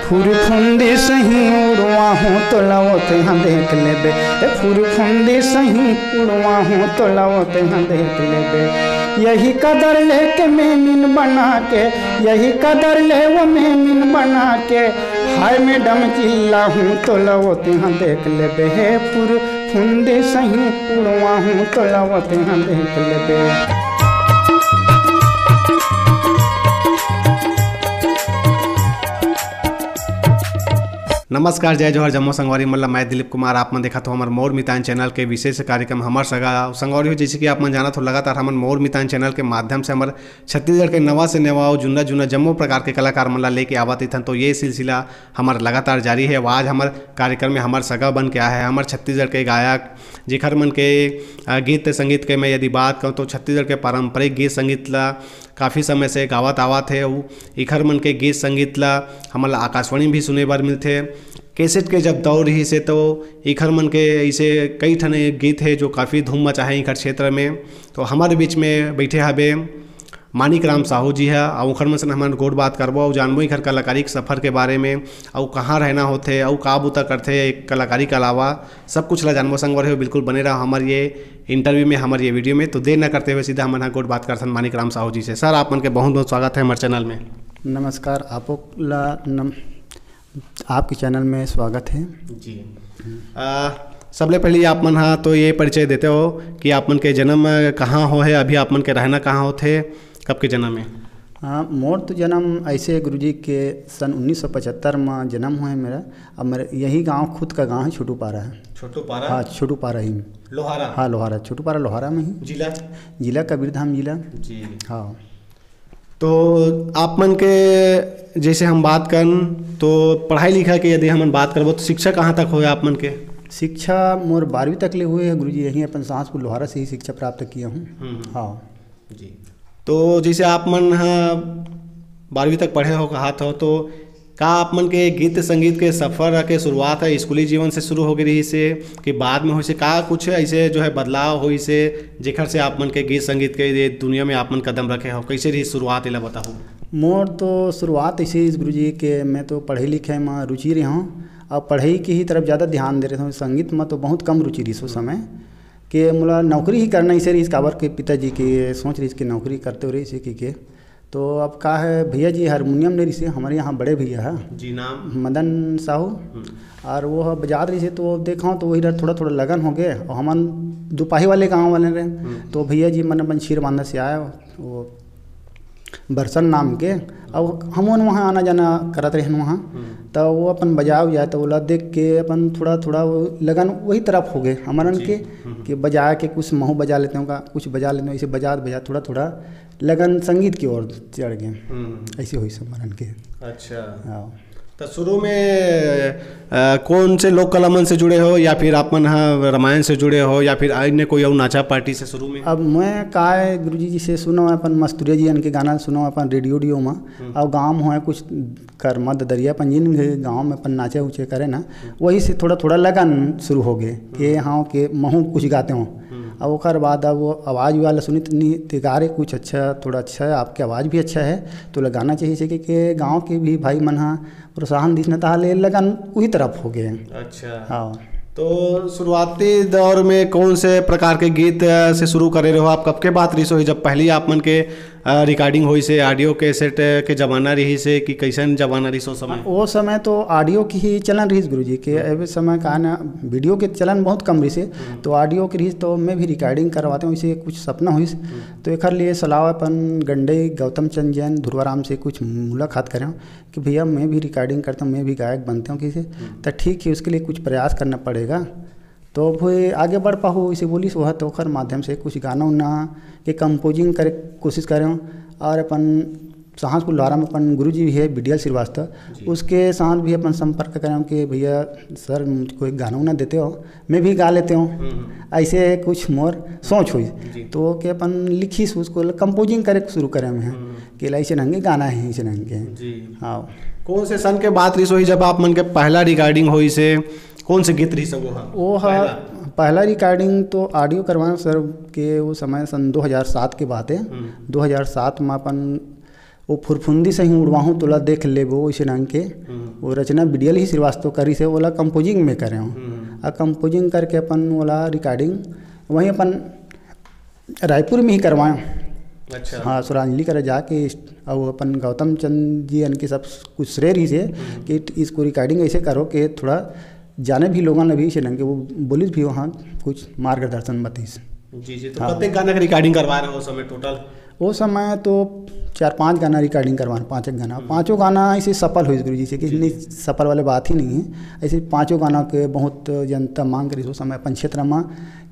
फुरफुंदी सही उड़वा हूँ तो लवते हाँ देख लेबे, फुरफुंदी सही उड़वा हूँ तो लवते हाँ देख लेबे। यही कदर लेके मेमिन बना के, यही कदर ले वो मेमिन बना के, हाय मैडम चिल्ला हूँ तो लवते हाँ देख लेबे। हे फुरफुंदी सही उड़वा हूँ तो लवते हाँ देख लेबे। नमस्कार, जय जोहर, जम्मू संगवारी मल्ला। मैं दिलीप कुमार। आप मन देखा तो हमारे मोर मितान चैनल के विशेष कार्यक्रम हमार सगा संगवारी हो। जैसे कि आप मन जाना तो लगातार हमारे मोर मितान चैनल के माध्यम से हमारे छत्तीसगढ़ के नवा से नवा और जुन्ना जुन्ना जम्मू प्रकार के कलाकार मन ला लेके आवत थन। तो ये सिलसिला हमारा लगातार जारी है। आज हमारे कार्यक्रम में हमारे सगा बन के आया है हमारे छत्तीसगढ़ के गायक, जिखर मन के गीत संगीत के मैं यदि बात करूँ तो छत्तीसगढ़ के पारंपरिक गीत संगीत ला काफ़ी समय से गावत आवत है। इखर मन के गीत संगीत ला हमारा आकाशवाणी भी सुने बार मिलते। कैसेट के जब दौर ही से तो इखर मन के ऐसे कई ठन गीत है जो काफ़ी धूम मचा है इखर क्षेत्र में। तो हमारे बीच में बैठे हबे मानिक राम साहू जी है और उखर मन से हमारे गोट बात करबो और जानबो इखर कलाकारी के सफ़र के बारे में और कहाँ रहना होते और का बुता करते कलाकारी के अलावा सब कुछ ला जानबो। संगवारी हो बिल्कुल बने रहा हमारे ये इंटरव्यू में, हमारे ये वीडियो में। तो देर न करते हुए सीधा हमारे गोट बात करते मानिक राम साहू जी से। सर, आप मन के बहुत बहुत स्वागत है हमारे चैनल में। नमस्कार, आपके चैनल में स्वागत है जी। सबले पहले आप मन हाँ तो ये परिचय देते हो कि आप मन के जन्म कहाँ हो है, अभी आप मन के रहना कहाँ होते, कब के जन्म है? हाँ, मोर तो जन्म ऐसे गुरुजी के सन 1975 में जन्म हुआ है मेरा। अब मेरा यही गांव खुद का गांव है, छोटू पारा है। छोटू पारा? हाँ, छोटू पारा ही। लोहारा? हाँ, लोहारा, छोटू पारा लोहारा में ही। जिला कबीरधाम जिला जी। हाँ। तो आप मन के जैसे हम बात करें तो पढ़ाई लिखाई के यदि हम बात करबो तो शिक्षा कहाँ तक हुए आप मन के? शिक्षा मोर 12वीं तक ले हुए है गुरुजी, यहीं अपन साहसपुर लोहारा से ही शिक्षा प्राप्त किया हूँ। हाँ जी। तो जैसे आप मन हाँ 12वीं तक पढ़े हो कहा था, तो का आप मन के गीत संगीत के सफ़र के शुरुआत है स्कूली जीवन से शुरू हो गई से कि बाद में हो से का कुछ ऐसे जो है बदलाव हो से जेखर से आप मन के गीत संगीत के दुनिया में आप मन कदम रखे हो? कैसे रही शुरुआत इला बताओ। मोर तो शुरुआत ऐसे ही गुरुजी के मैं तो पढ़े लिखे में रुचि रही हूँ और पढ़ाई की ही तरफ ज़्यादा ध्यान दे रहे थे। संगीत में तो बहुत कम रुचि रही उस समय कि मोला नौकरी ही करना इसे रही। काबर के पिताजी की सोच रही कि नौकरी करते हो रही इसे के। तो अब का है भैया जी हारमोनियम ले रही से हमारे यहाँ बड़े भैया है जी, नाम मदन साहू, और वो बजा रही से तो देखा तो वही थोड़ा थोड़ा लगन हो गए। और हम दुपाही वाले गाँव वाले रहे तो भैया जी मन अपन क्षीर बांधा से आए वो बरसन नाम के। अब हम वहाँ आना जाना करत रहे वहाँ, तो वो अपन बजाव जाए तो बोला देख के अपन थोड़ा थोड़ा वो लगन वही तरफ हो गए हमारन के कि बजा के कुछ महू बजा लेते हैं, कुछ बजा लेते हैं। ऐसे बजा थोड़ा थोड़ा लगन संगीत की ओर चढ़ गए। ऐसे हुई हमारन के। अच्छा। हाँ, तो शुरू में कौन से लोक कला मन से जुड़े हो या फिर आप मन हाँ रामायण से जुड़े हो या फिर अन्य कोई और नाचा पार्टी से शुरू में? अब मैं का है गुरुजी जी से सुनो अपन मस्तूरिया जी इनके गाना सुनो अपन रेडियो में। और गाँव में कुछ कर्मा दरिया पंजीन गाँव में अपन नाचे उचे करे ना, वही से थोड़ा थोड़ा लगन शुरू हो गए कि हाँ के महू कुछ गाते हों। अब ओकर बाद अब वो आवाज़ वाला सुनी तो गारे कुछ अच्छा थोड़ा अच्छा है, आपकी आवाज़ भी अच्छा है तो लगाना चाहिए कि गांव के भी भाई मन हाँ प्रोत्साहन दिखना ताले लगन वही तरफ हो गए। अच्छा। हाँ। तो शुरुआती दौर में कौन से प्रकार के गीत से शुरू करे रहे हो आप? कब के बात रही सो जब पहली आप मन के रिकॉर्डिंग हुई से ऑडियो के सेट के ज़माना रही से कि कैसन ज़माना रही सो समय? वो समय तो ऑडियो की ही चलन रही गुरुजी के। अभी समय का ना वीडियो के चलन बहुत कम रही से, तो ऑडियो की रही तो मैं भी रिकॉर्डिंग करवाते हूँ। इसे कुछ सपना हुई तो एक लिए सलाह अपन गंडे गौतम चंद जैन ध्रुवाराम से कुछ मुलाकात करें कि भैया मैं भी रिकॉर्डिंग करता हूँ, मैं भी गायक बनता हूँ किसी, तो ठीक है उसके लिए कुछ प्रयास करना पड़ेगा तो फिर आगे बढ़ पाओ। इसे बोली वह तो ओखर माध्यम से कुछ गाना उना के कंपोजिंग करे कोशिश करें। और अपन साहसपुर लोहारा में अपन गुरुजी भी है BDL श्रीवास्तव, उसके साथ भी अपन संपर्क करें कि भैया सर मुझको एक गाना उना देते हो, मैं भी गा लेते हूँ। ऐसे कुछ मोर सोच हुई तो कि अपन लिखी उसको कंपोजिंग करे शुरू करें हैं कि ऐसे नंगे गाना है ऐसे नंगे। हाँ। कौन से सन के बात रही सोई जब आप मन के पहला रिकॉर्डिंग हुई से कौन से गीत रही सब? वो पहला रिकॉर्डिंग तो ऑडियो करवाना सर के वो समय सन 2007 की बात है। 2007 में अपन वो फुरफुंदी सही उड़वाहूँ तोला देख लेबो वैसे नाम के वो रचना बीडीएल ही श्रीवास्तव करी से ओला कंपोजिंग में करे हूँ। और कंपोजिंग करके अपन वाला रिकॉर्डिंग वहीं अपन रायपुर में ही करवाएँ। अच्छा। हाँ, सुरांजलि करे जाके और अपन गौतम चंद जी इनके सब कुछ श्रेय रही से कि इसको रिकॉर्डिंग ऐसे करो कि थोड़ा जाने भी लोगों ने भी से कि वो बोली भी वहाँ कुछ मार्गदर्शन बतीस। जी। तो कितने गाना का रिकॉर्डिंग करवा रहे हो उस समय टोटल? वो समय तो 4-5 गाना रिकॉर्डिंग करवाना, 5 गाना, 5 गाना ऐसे सफल हुई गुरु जी से कि इतनी सफल वाले बात ही नहीं है। ऐसे 5 गाना के बहुत जनता मांग करी उस समय अपन क्षेत्र में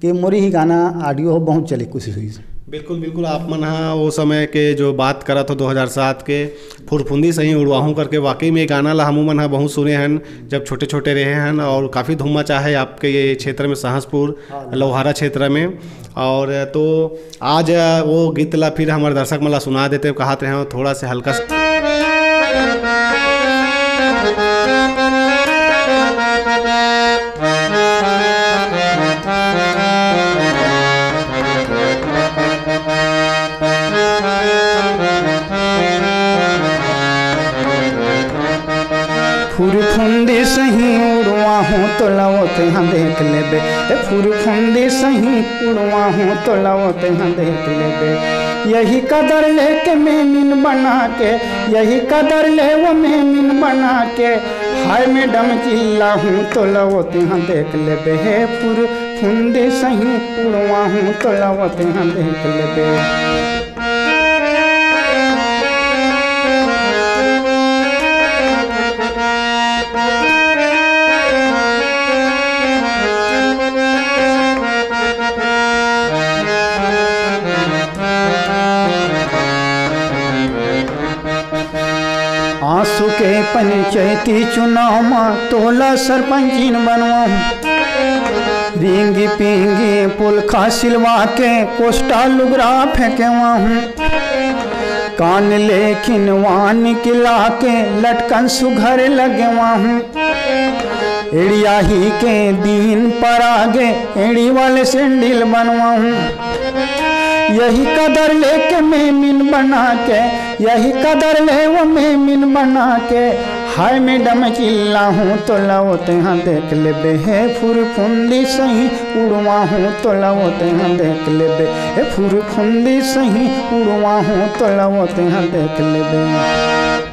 कि मोरी ही गाना ऑडियो हो बहुत चले कोशिश हुई। बिल्कुल आप मन हाँ वो समय के जो बात करा था 2007 के फुरफुंदी सही उड़वाहूँ करके, वाकई में गाना ला हमू मन हाँ बहुत सुने हैं जब छोटे छोटे रहे हैं और काफ़ी धूम मचा है आपके ये क्षेत्र में, सहसपुर लोहारा क्षेत्र में। और तो आज वो गीत ला फिर हमारे दर्शक मला सुना देते कहते हैं थोड़ा से हल्का फुरफुंदी सही उड़वाहूँ तो लवते हाँ देख लेबे, फुरफुंदी सही उड़वाहूँ तो लवते हाँ देख लेबे। यही कदर लेके मेमिन बना के, यही कदर ले वो मेमिन बना के, हाय मैडम चिल्ला हूँ तो लवते हाँ देख लेबे। हे फुरफुंदी सही उड़वाहूँ तो लवते हाँ देख लेबे। आंसू के पंचायती चुनाव में तोला सरपंचीन बनवाऊँ, रिंगी पिंगी पुलखा सिलवा के कोष्टा लुगरा फेंकवा हूँ, कान लेकिन वान किला के लटकन सुघर लगवा हूँ। एड़िया ही के दिन पर आगे एड़ी वाले सैंडल बनवा हूँ। यही कदर लेके मेमिन बना के, यही कदर ले वो मेमिन बना के, हाय मैडम चिल्ला हूँ तो लवते हाँ देख लेबे। हे फुरफुंदी सही उड़वा हूँ तो लवते हाँ देख लेबे। हे फुरफुंदी सही उड़वा हूँ तो लवते हाँ देख लेबे।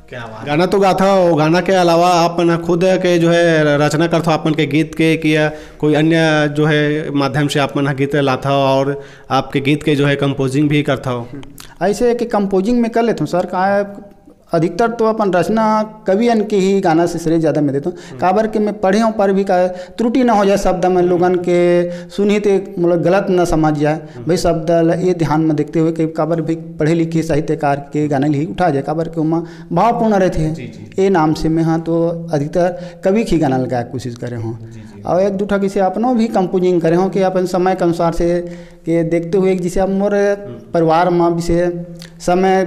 क्या बात। गाना तो गाता हो, गाना के अलावा आपन खुद के जो है रचना करता हो आपन के गीत के, किया कोई अन्य जो है माध्यम से आपन गीत लाता हो और आपके गीत के जो है कंपोजिंग भी करता हो? ऐसे कि कंपोजिंग में कर लेता हूँ सर, का अधिकतर तो अपन रचना कवियन के ही गाना से श्रेय ज़्यादा मैं देता हूँ। काबर के मैं पढ़े हूँ पर भी का त्रुटि ना हो जाए शब्द में, लोगन के सुनी तो मतलब गलत ना समझ जाए भाई शब्द ये ध्यान में देखते हुए कि काबर भी पढ़े लिखे साहित्यकार के गाने ही उठा जाए, काबर के उमा भावपूर्ण रहते हैं ये नाम से मैं हाँ तो अधिकतर कवि ही गाना लगाए कोशिश करे हूँ। और एक दूठा किसी अपनों भी कंपोजिंग करे हूँ कि अपन समय के अनुसार से के देखते हुए जिसे अब मोर परिवार में विषय समय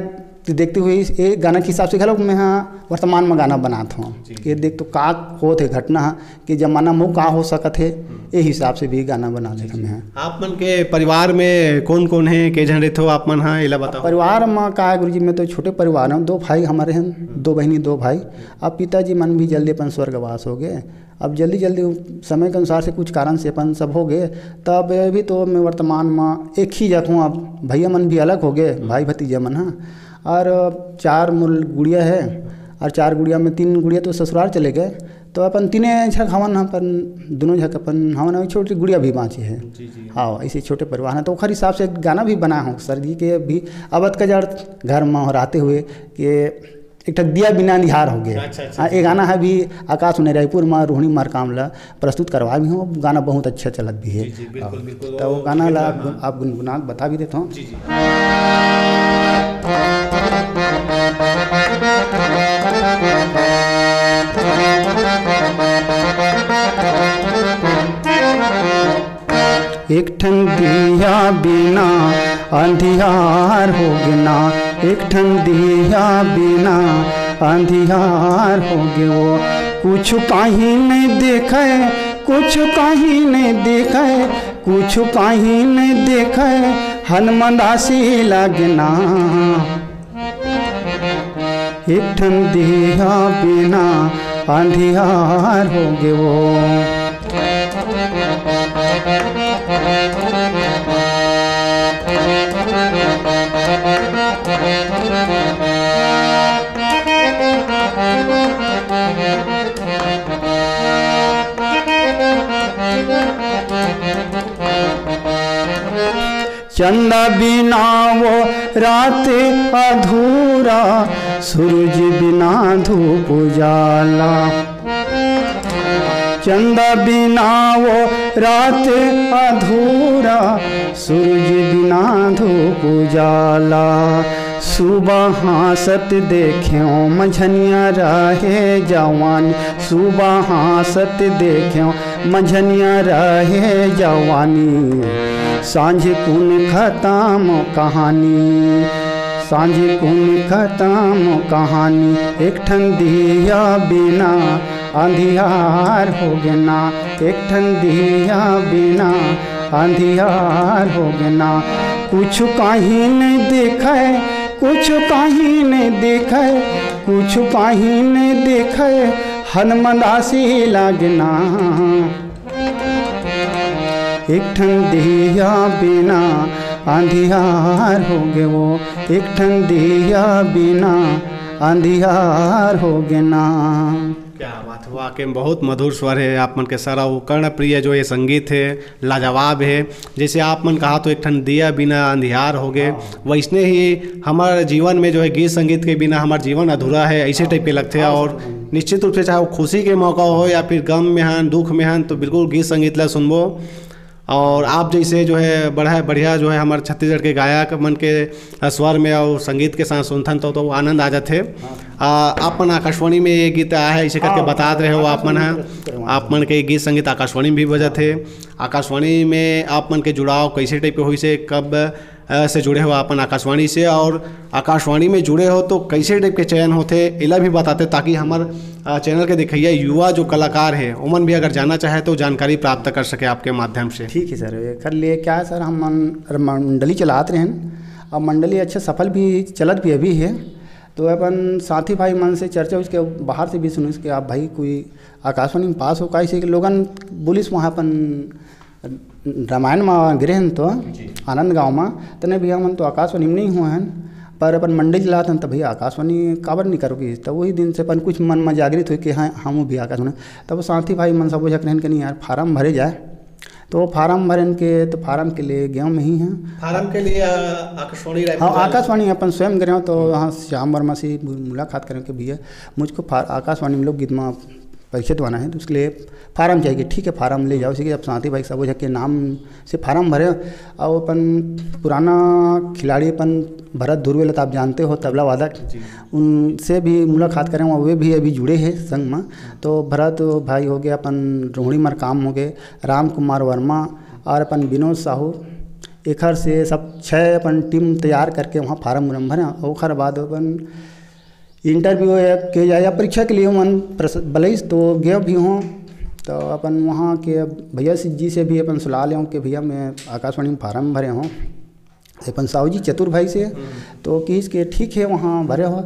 देखते हुए ये गाना के हिसाब से घलोक मैं हाँ वर्तमान में गाना बनाता हूँ कि देख तो का होत है घटना कि जमाना में का हो सकत है, ये हिसाब से भी गाना बना लेता मैं। आप मन के परिवार में कौन कौन है, के जन रहते हो आप मन? हाँ इला बताओ। परिवार में का है गुरुजी, में तो छोटे परिवार हैं, 2 भाई हमारे हैं, 2 बहनी 2 भाई। अब पिताजी मन भी जल्दी अपन स्वर्गवास हो गए। अब जल्दी समय के अनुसार से कुछ कारण से अपन सब हो गए, तब अभी तो मैं वर्तमान में एक ही जात हूँ। अब भैया मन भी अलग हो गए, भाई भतीजा मन हाँ, और 4 मूल गुड़िया है और 4 गुड़िया में 3 गुड़िया तो ससुराल चले गए, तो अपन 3 झक हवन अपन दोनों झक अपन हवन, छोटी गुड़िया भी बाँची है। हाँ ऐसे छोटे परिवार हैं तो खर हिसाब से गाना भी बनाया हूँ सर जी के भी। अवध का जड़ घर में रहते हुए कि एक दिया बिना निहार हो गया। हाँ ये गाना है भी आकाश ने रायपुर में रोहिणी मारकामला प्रस्तुत करवा भी हूँ, गाना बहुत अच्छा चलत भी है। तो वो गाना ला आप गुनगुना बता भी देता हूँ। एक ठन दिया बिना अंधियार हो गिना, एक ठन दिया बिना अंधियार हो गए। वो कुछ कहीं नहीं देखे, कुछ कहीं नहीं देखे, कुछ कहीं नहीं देखे, हनुमंदासी लगना। एक ठन दिया बिना अंधियार हो गए वो। चंदा बिना वो रात अधूरा, सूरज बिना धूप उजाला। चंदा बिना वो रात अधूरा, सूरज बिना धूप उजाला। सुबह हासत देख्यों मझनिया रहे जवानी, सुबह हासत देख्यों मझनिया रहे जवानी। सांझ कुन खत्म कहानी, सांझ कुन खत्म कहानी। एक ठन दिया बिना अंधियार हो गना, एक ठन दिया बिना अंधियार हो गना। कुछ कहीं नहीं दिखे, कुछ कहीं नहीं दिखे, कुछ कहीं नहीं दिखे, हनुमदासी लगना। एक ठन दिया बिना अंधियार हो गए वो, एक ठन दिया बिना अंधियार हो गए ना। क्या बात, वाकई में बहुत मधुर स्वर है आप मन के सारा। वो कर्णप्रिय जो ये संगीत है लाजवाब है। जैसे आप मन कहा तो एक ठन दिया बिना अंधियार हो गए, वैसने ही हमारे जीवन में जो है गीत संगीत के बिना हमारा जीवन अधूरा है, ऐसे टाइप के लगते हैं। और निश्चित रूप से चाहे वो खुशी के मौका हो या फिर गम में हन दुख में हन, तो बिल्कुल गीत संगीत ला सुनबो। और आप जैसे जो है बढ़िया जो है हमारे छत्तीसगढ़ के गायक मन के स्वर में और संगीत के साथ सुनथन तो आनंद आ जाते। आप मन आकाशवाणी में ये गीत आया है इसे करके बता रहे हो आप मन है, आप मन के गीत संगीत आकाशवाणी में भी बजत है। आकाशवाणी में आप मन के जुड़ाव कैसे टाइप के हुई से, कब से जुड़े हो अपन आकाशवाणी से, और आकाशवाणी में जुड़े हो तो कैसे टाइप के चयन होते इला भी बताते, ताकि हमारे चैनल के देखिए युवा जो कलाकार है उमन भी अगर जानना चाहे तो जानकारी प्राप्त कर सके आपके माध्यम से। ठीक है सर, कर लिए क्या है सर, हम मंडली चलाते रहे और मंडली अच्छे सफल भी चलत भी अभी है। तो अपन साथी भाई मन से चर्चा उसके बाहर से भी सुनो कि आप भाई कोई आकाशवाणी में पास हो, कैसे लोगन बोलिस वहाँ अपन रामायण में गिरे हैं तो आनंद गाँव में, तने भैया मन तो आकाशवाणी में नहीं हुए हैं, पर अपन मंडी चलाते हैं तो भैया आकाशवाणी काबर नहीं करोगे। तब वही दिन से अपन कुछ मन में जागृत हुई कि हाँ हम भी आकाशवाणी। तब साथी भाई मन सब बुझक रहें कि नहीं यार फार्म भरे जाए, तो फार्म भरन के तो फार्म के लिए गाँव में ही हैं। फार्म के लिए आकाशवाणी, हाँ आकाशवाणी अपन स्वयं गए तो वहाँ श्याम वर्मा से मुलाकात करें कि भैया मुझको आकाशवाणी में लोग गीत में परिचय बनवाना है, तो उसके लिए फार्म चाहिए। ठीक है फार्म ले जाओ, इसी अब साथी भाई सब के नाम से फार्म भरे। और अपन पुराना खिलाड़ी अपन भरत धुर्वे तो आप जानते हो तबला वादक, उनसे भी मुलाकात करें, वे भी अभी जुड़े हैं संग में। तो भरत भाई हो गए, अपन रोहिणी मरकाम हो गए, राम कुमार वर्मा और अपन विनोद साहू, एखर से सब 6 अपन टीम तैयार करके वहाँ फार्म उरम भरें। और बाद अपन इंटरव्यू के या परीक्षा के लिए मन बलैस तो गए भी हों, तो अपन वहाँ के भैया जी से भी अपन सलाह लें कि भैया मैं आकाशवाणी में फार्म भरे हों अपन साहू जी चतुर भाई से, तो किस के ठीक है वहाँ भरे हो।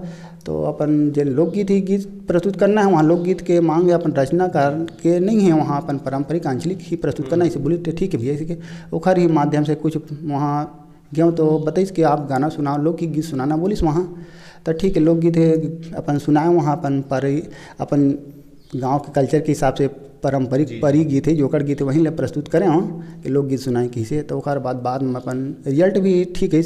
तो अपन जो लोकगीत ही गीत प्रस्तुत करना है, वहाँ लोकगीत के मांग अपन रचनाकार के नहीं है, वहाँ अपन पारंपरिक आंचलिक ही प्रस्तुत करना है। इसे बोले तो ठीक है भैया, इसी के ओखर ही माध्यम से कुछ वहाँ गए तो बताइस कि आप गाना सुनाओ, लोकगीत गीत सुनाना बोलिस वहाँ, तो ठीक है लोकगीत है अपन सुनाए वहाँ अपन गांव के कल्चर के हिसाब से पारंपरिक परी गीत है जोकर गीत है वहीं ले प्रस्तुत करें हम कि लोकगीत सुनाए किसे। तो ओकर बाद में अपन रिजल्ट भी ठीक है,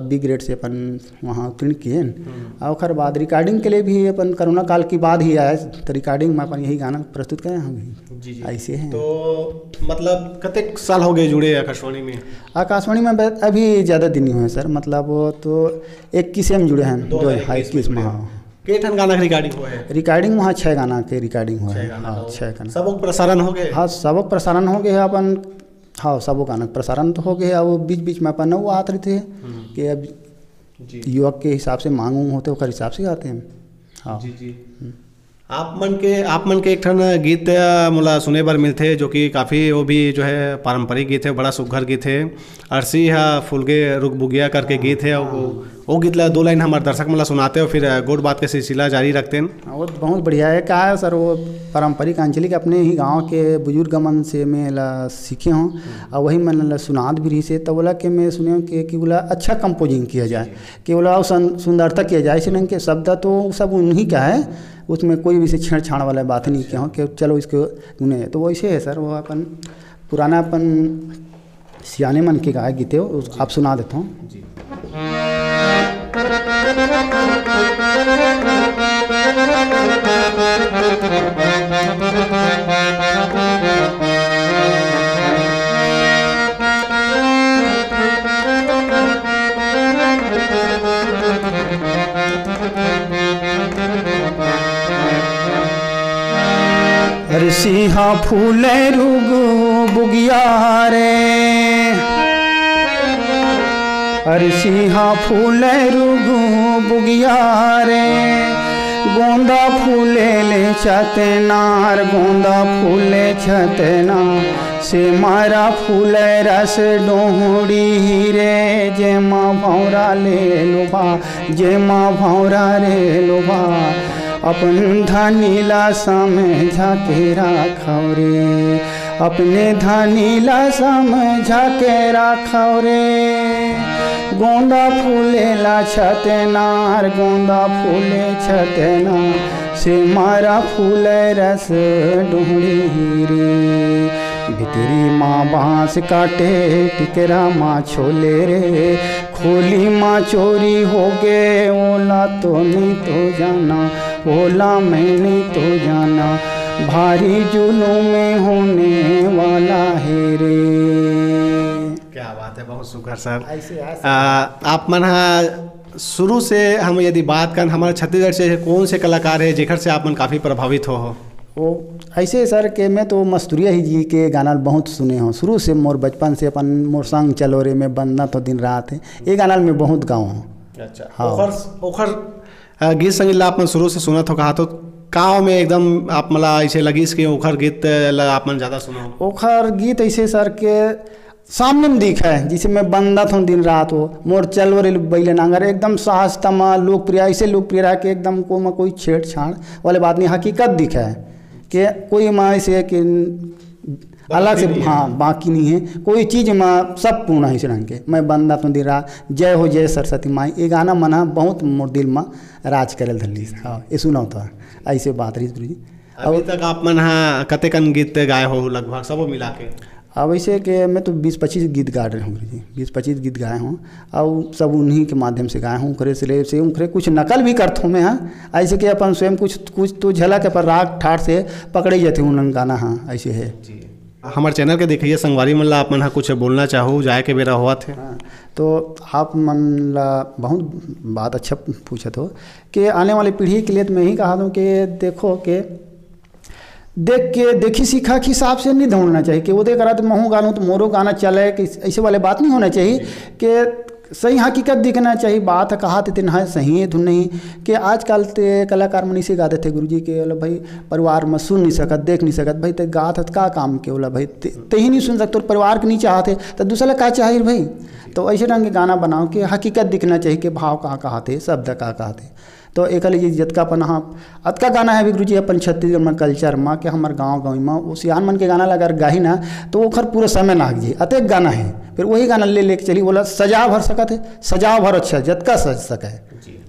बी ग्रेड से अपन वहाँ उत्तीर्ण किए। और ओकर बाद रिकॉर्डिंग के लिए भी अपन कोरोना काल की बाद ही आए, तो रिकॉर्डिंग में अपन यही गाना प्रस्तुत करें हम भी ऐसे हैं। तो मतलब कितने साल हो गए जुड़े आकाशवाणी में? आकाशवाणी में अभी ज़्यादा दिन नहीं हुए सर, मतलब वो तो 21 में जुड़े हैं, 2021 में। हाँ केठन गाना रिकॉर्डिंग हुआ है? रिकॉर्डिंग वहाँ 6 गाना के रिकॉर्डिंग हुआ है। हाँ 6 गाना सबक प्रसारण हो गए? हाँ सबक प्रसारण हो गए अपन, हाँ सबों गाना प्रसारण तो हो गया। वो बीच बीच में अपन वो आते रहते हैं कि अब युवक के हिसाब से मांग उंग होते उस हिसाब से आते हैं। हाँ जी। आप मन के एक ठन गीत मोला सुने बर मिलते जो कि काफ़ी वो भी जो है पारंपरिक गीत है, बड़ा सुघर गीत है, अरसी हा फुलगे रुक बुगिया करके गीत है। वो गीत ला 2 लाइन हमारे दर्शक मतलब सुनाते हो, फिर गोड बात के सिलसिला जारी रखते हैं। वो बहुत बढ़िया है। क्या है सर, वो पारंपरिक आंचलिक अपने ही गांव के बुजुर्ग मन से मैं ला सीखे हूँ और वही मैंने सुनात भी रही से। तो बोला कि मैं सुने कि बोला अच्छा कंपोजिंग किया जाए, कि बोला सुंदरता किया जाए, इसलिए कि शब्द तो सब उन्हीं का है, उसमें कोई भी से छेड़छाड़ वाला बात नहीं किया हूँ कि चलो इसको उन्हें। तो वैसे है सर, वो अपन पुराना अपन सियाने मन के गाए गीते हो, आप सुना देता हूँ। अरे सिंहा फूले रुग बुगिया रे, अरे सिंहा फूले रुग बुगिया रे, गोंदा फूले ले छतनार, गोंदा फूले छतना से मारा फूले रस डोहड़ी रे, जे माँ भौरा ले लोभा, जे माँ भौरा रे लोभा, अपन धनीला समझा के राखौ रे, अपने धनीला समझा के राखौ रे, गोंदा फूले ला छतनार, गोंदा फूले छतना से मारा फूले रस डोहड़ी रे, भितरी माँ बाँस काटे टिकरा माँ छोले रे, खोली माँ चोरी हो गे, ओला तो नहीं तो जाना, ओला मैं नहीं तो जाना, भारी जुलूम में होने वाला है रे। क्या बात है, बहुत सुघर सर। आप मन शुरू से हम यदि बात करें हमारे छत्तीसगढ़ से कौन से कलाकार है जेकर से आप मन काफ़ी प्रभावित हो? वो ऐसे सर कि मैं तो मस्तूरिया ही जी के गाना बहुत सुने हूँ शुरू से, मोर बचपन से अपन मोर संग चलो रे में बंदा तो दिन रात है, ये गाना में बहुत गाँव हूँ। अच्छा हाँ, ओखर गीत संगीत ला आप मन शुरू से सुनत हो, कहा तो गाँव में एकदम आप मला ऐसे लगी कि ओखर गीत आप मन ज़्यादा सुना? ओखर गीत ऐसे सर के सामने में दिखा है, जिसे मैं बंदा था दिन रात हो, मोर चलो रे बैले नांगर, एकदम साहस तमा लोकप्रिय, ऐसे लोकप्रिय रहा कि एकदम कोई छेड़छाड़ वाले बात नहीं, हकीकत दिखा है कि कोई माँ ऐसे कि अलग से हाँ बाकी नहीं है, कोई चीज़ माँ सब पूर्ण है इस रंग के, मैं बंदा तो दिन रात, जय हो जय सरस्वती माई, ये गाना मना बहुत मोर दिल में राज करे धल्ली। हाँ ये सुना था ऐसे बात रही गुरु जी। अभी तक आप मन हाँ कतेकन गीत गाए हो लगभग सब मिला के? अब ऐसे कि मैं तो 20-25 गीत गा रहे हूँ जी, 20-25 गीत गाए हूँ और सब उन्हीं के माध्यम से गाए हूँ। उखरे से उखरे कुछ नकल भी करता हूँ मैं, हाँ ऐसे कि अपन स्वयं कुछ तो झलक पर राग ठाठ से पकड़े जाते हूँ उन गाना। हाँ ऐसे है जी। हमारे चैनल के देखिए संगवारी मन ला आप मन हाँ कुछ बोलना चाहो, जाए के बेरा हुआ थे? हाँ तो आप मन ला बहुत बात अच्छा पूछत हो कि आने वाली पीढ़ी के लिए तो मैं ही कहा दूँ कि देखो कि देखी सीखा के हिसाब से नहीं ढूंढना चाहिए कि वो देख रहा तो महू गानूँ तो मोरो गाना चले, कि ऐसे वाले बात नहीं होना चाहिए कि सही हकीकत दिखना चाहिए। बात है कहा तो है सही है धुन नहीं कि आजकल ते कलाकार मनी से गाते थे गुरुजी के बोला भाई परिवार में सुन नहीं सकत देख नहीं सकत, भाई ते गात है का काम के बोला भाई ते ही नहीं सुन सकते और परिवार के नहीं चाहते तो दूसरा का चाहिए भाई। तो ऐसे ढंग के गाना बनाओ कि हकीकत दिखना चाहिए कि भाव कहाँ कहते शब्द कहाँ कहते। तो एक लीजिए जतका अपन हाँ अतका गाना है भी गुरु जी अपन छत्तीसगढ़ में कल्चर में कि हमारे गाँव में वो सियान मन के गाना अगर गाही ना तो वो खर पूरा समय नाग जी अतक गाना है, फिर वही गाना ले चली बोला सजाव भर सकत है, सजाव भर अच्छा जतका सज सके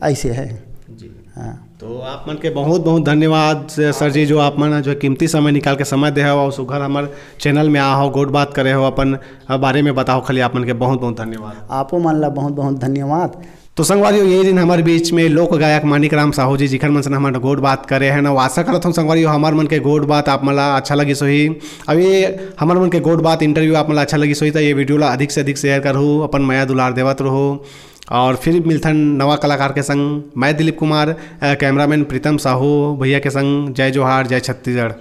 ऐसे है जी। हाँ तो आप मन के बहुत बहुत धन्यवाद सर जी, जो आप मन जो कीमती समय निकाल के समय दे हो और सुघर हमारे चैनल में आ हो गोड बात करे हो अपन बारे में बताओ, खाली आप मन के बहुत बहुत धन्यवाद। आपो मन ला बहुत बहुत धन्यवाद। तो संगवारियों यही दिन हमारे बीच में लोक गायक मानिक राम साहू जी जिखर मन से हमारे गोड बात करे हैं ना, आशा करता हूँ संगवारियों हमारे मन के गोड बात आप मला अच्छा लगी सोही। अब ये हमारे मन के गोड बात इंटरव्यू आप मला अच्छा लगी सोही तो ये वीडियो ला अधिक से अधिक शेयर करूँ, अपन माया दुलार देवत रहो और फिर मिलथन नवा कलाकार के संग। मैं दिलीप कुमार, कैमरामैन प्रीतम साहू भैया के संग। जय जोहार, जय छत्तीसगढ़।